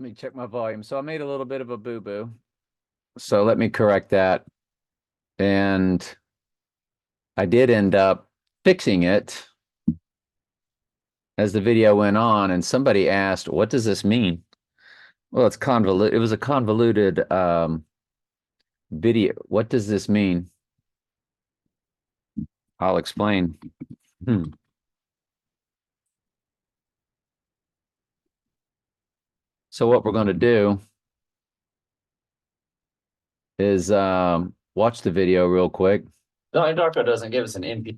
Let me check my volume. So I made a little bit of a boo-boo. So let me correct that. And I did end up fixing it as the video went on, and somebody asked, what does this mean? Well, it's convoluted. It was a convoluted video. What does this mean? I'll explain. Hmm. So what we're going to do is watch the video real quick. Donnie Darko doesn't give us an MP.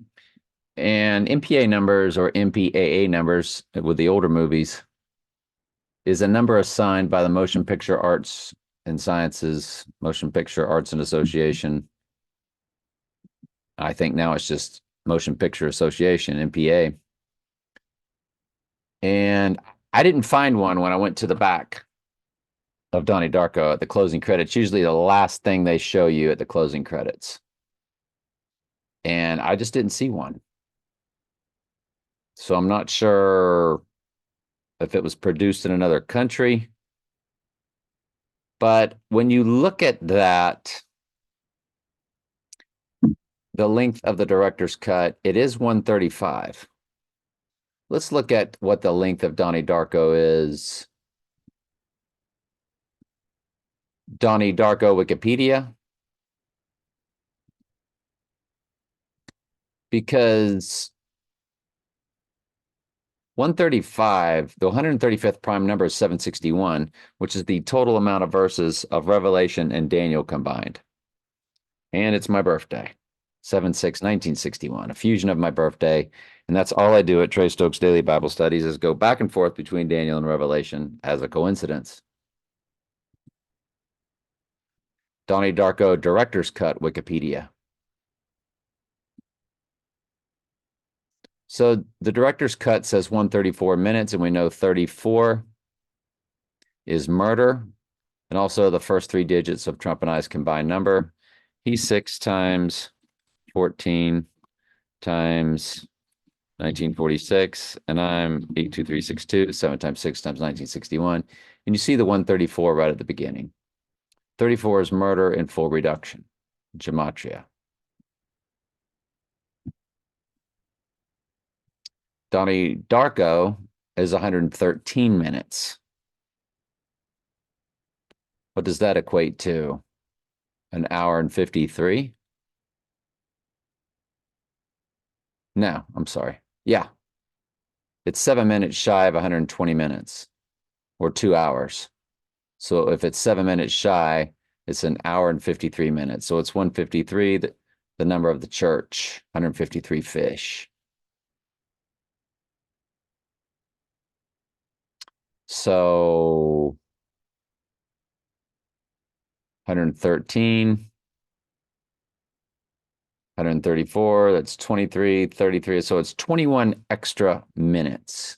And MPA numbers or MPAA numbers with the older movies is a number assigned by the Motion Picture Arts and Sciences, Motion Picture Arts and Association. I think now it's just Motion Picture Association, MPA. And I didn't find one when I went to the back of Donnie Darko at the closing credits. Usually the last thing they show you at the closing credits. And I just didn't see one. So I'm not sure if it was produced in another country. But when you look at that, the length of the director's cut, it is 135. Let's look at what the length of Donnie Darko is. Donnie Darko Wikipedia. Because 135, the 135th prime number is 761, which is the total amount of verses of Revelation and Daniel combined. And it's my birthday, 7/6/1961, a fusion of my birthday. And that's all I do at Trey Stokes Daily Bible Studies is go back and forth between Daniel and Revelation as a coincidence. Donnie Darko Director's Cut Wikipedia. So the director's cut says 134 minutes, and we know 34 is murder, and also the first three digits of Trump and I's combined number. He's 6 times 14 times 1946, and I'm 82362, 7 times 6 times 1961. And you see the 134 right at the beginning. 34 is murder in full reduction, gematria. Donnie Darko is 113 minutes. What does that equate to? An hour and 53? No, I'm sorry. Yeah. It's 7 minutes shy of 120 minutes or 2 hours. So if it's 7 minutes shy, it's an hour and 53 minutes. So it's 153, the number of the church, 153 fish. So 113, 134, that's 23, 33. So it's 21 extra minutes.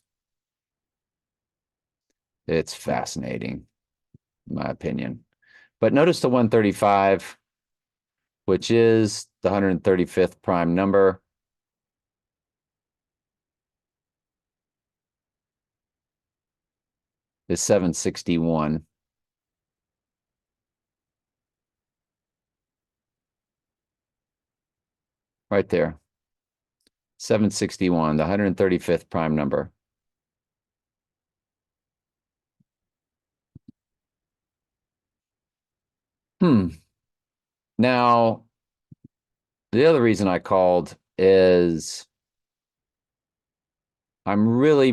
It's fascinating, in my opinion. But notice the 135, which is the 135th prime number. Is 761. Right there. 761, the 135th prime number. Now, the other reason I called is I'm really,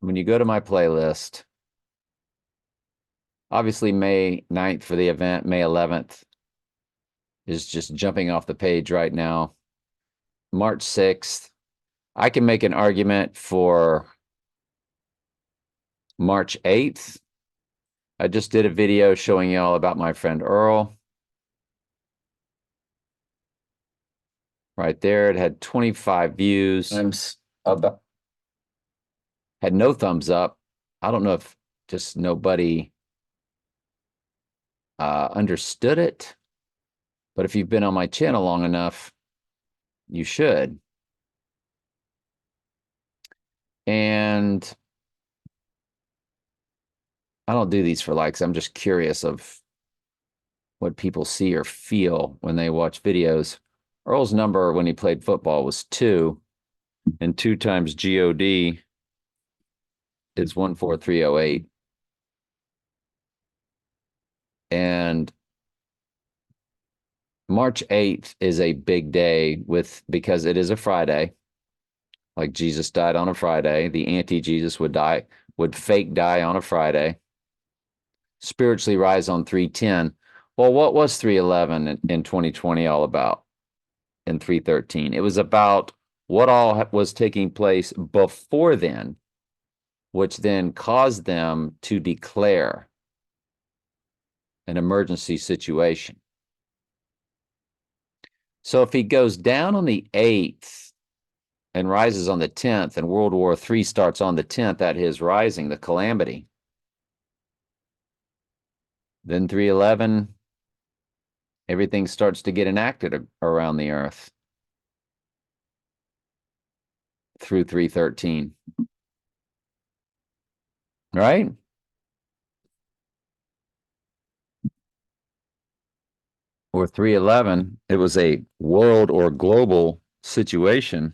when you go to my playlist, obviously May 9th for the event, May 11th is just jumping off the page right now. March 6th, I can make an argument for March 8th. I just did a video showing y'all about my friend Earl. Right there, it had 25 views. Had no thumbs up. I don't know if just nobody understood it, but if you've been on my channel long enough, you should. And I don't do these for likes. I'm just curious of what people see or feel when they watch videos. Earl's number when he played football was 2, and 2 times GOD is 14308. And March 8th is a big day because it is a Friday. Like Jesus died on a Friday. The anti-Jesus would fake die on a Friday, spiritually rise on 310. Well, what was 311 in 2020 all about in 313? It was about what all was taking place before then, which then caused them to declare an emergency situation. So if he goes down on the 8th and rises on the 10th, and World War III starts on the 10th at his rising, the calamity, then 311, everything starts to get enacted around the earth through 313. Right? Or 311, it was a world or global situation.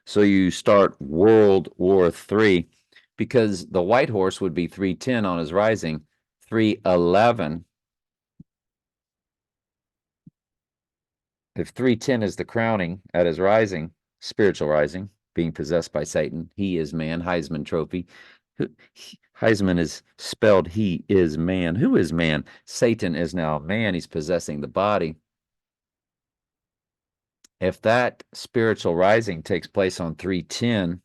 So you start World War III because the white horse would be 310 on his rising, 311. If 310 is the crowning at his rising, spiritual rising, being possessed by Satan, he is man, Heisman Trophy. Heisman is spelled he is man. Who is man? Satan is now man. He's possessing the body. If that spiritual rising takes place on 310,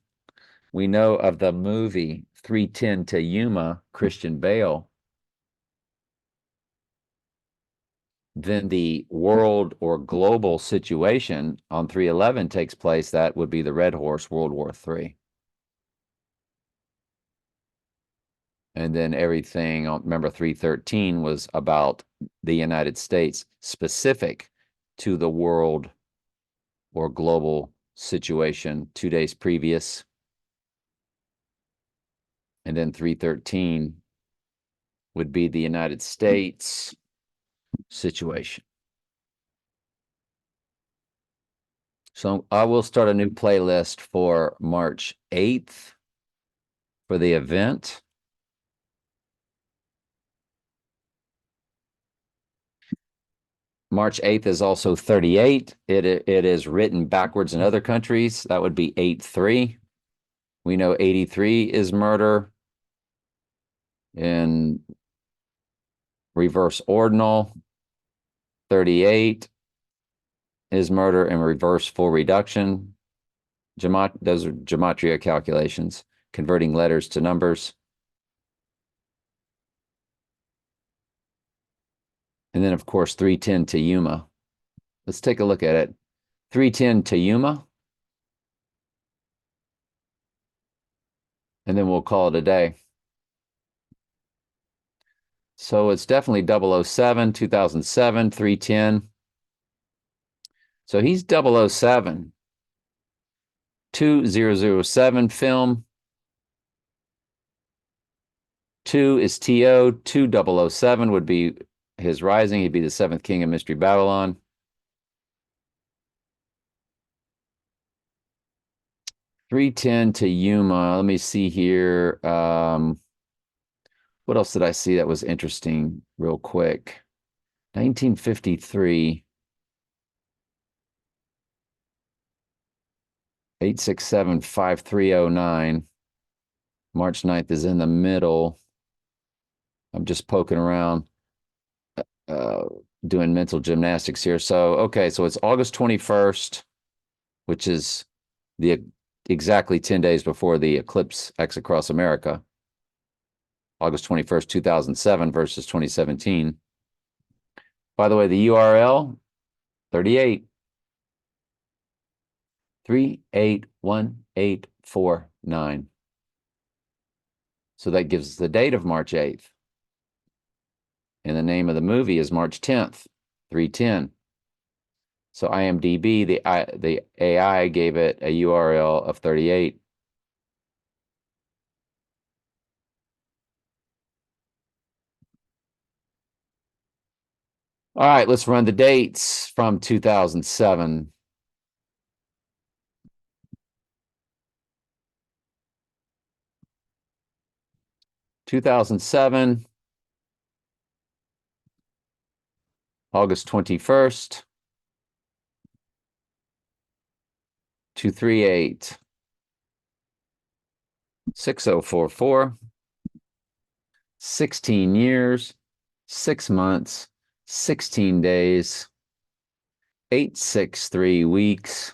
we know of the movie 310 to Yuma, Christian Bale. Then the world or global situation on 311 takes place. That would be the Red Horse, World War III. And then everything, remember 313 was about the United States specific to the world or global situation 2 days previous. And then 313 would be the United States situation. So I will start a new playlist for March 8th for the event. March 8th is also 38. It is written backwards in other countries. That would be 8-3. We know 83 is murder in reverse ordinal. 38 is murder in reverse full reduction. Those are gematria calculations, converting letters to numbers. And then, of course, 310 to Yuma. Let's take a look at it. 310 to Yuma. And then we'll call it a day. So it's definitely 007, 2007, 310. So he's 007. 2007 film. 2 is TO. 2007 would be his rising. He'd be the 7th king of Mystery Babylon. $310 to Yuma. Let me see here. What else did I see that was interesting real quick? 1953. 8675309. March 9th is in the middle. I'm just poking around, doing mental gymnastics here. So, okay, so it's August 21st, which is exactly 10 days before the eclipse X across America. August 21st, 2007 versus 2017. By the way, the URL, 38. 381849. So that gives us the date of March 8th. And the name of the movie is March 10th, 310. So IMDb, the AI gave it a URL of 38. All right, let's run the dates from 2007. 2007, August 21st, 238, 6044, 16 years, 6 months, 16 days, 863 weeks,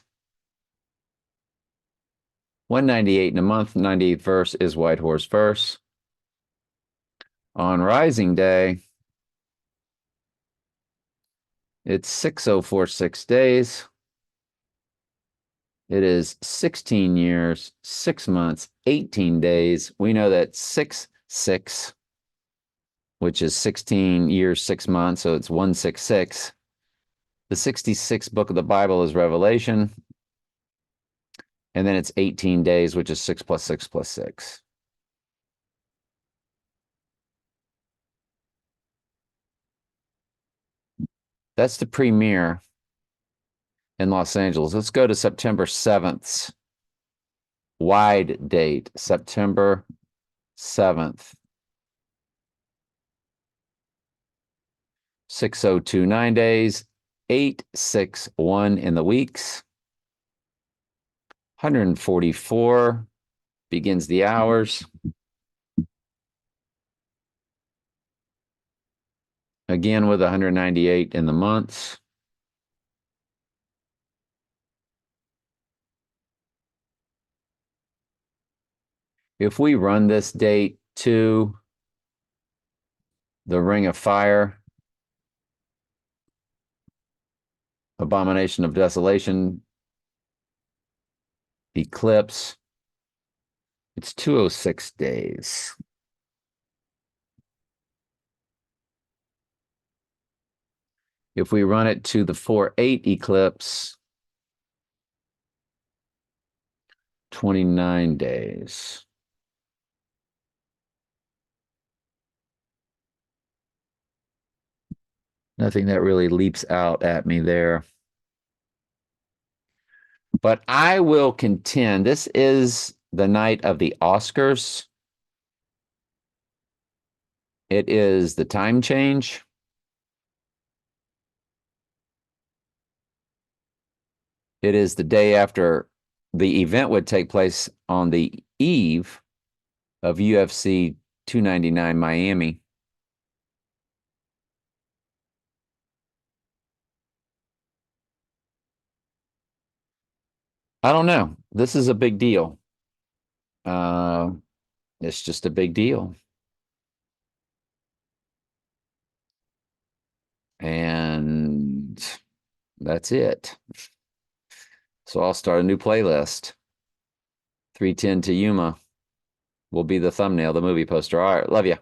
198 in a month, 98th verse is White Horse verse. On Rising Day, it's 6046 days. It is 16 years, 6 months, 18 days. We know that 6, which is 16 years, 6 months, so it's 166. The 66th book of the Bible is Revelation. And then it's 18 days, which is 6 plus 6 plus 6. That's the premiere in Los Angeles. Let's go to September 7th. Wide date, September 7th. 6029 days, 861 in the weeks. 144 begins the hours. Again with 198 in the months. If we run this date to the Ring of Fire, Abomination of Desolation, eclipse, it's 206 days. If we run it to the 4/8 eclipse, 29 days. Nothing that really leaps out at me there. But I will contend this is the night of the Oscars. It is the time change. It is the day after the event would take place on the eve of UFC 299 Miami. I don't know. This is a big deal. Uh, it's just a big deal. And that's it. So I'll start a new playlist. 310 to Yuma will be the thumbnail, the movie poster. All right, love you.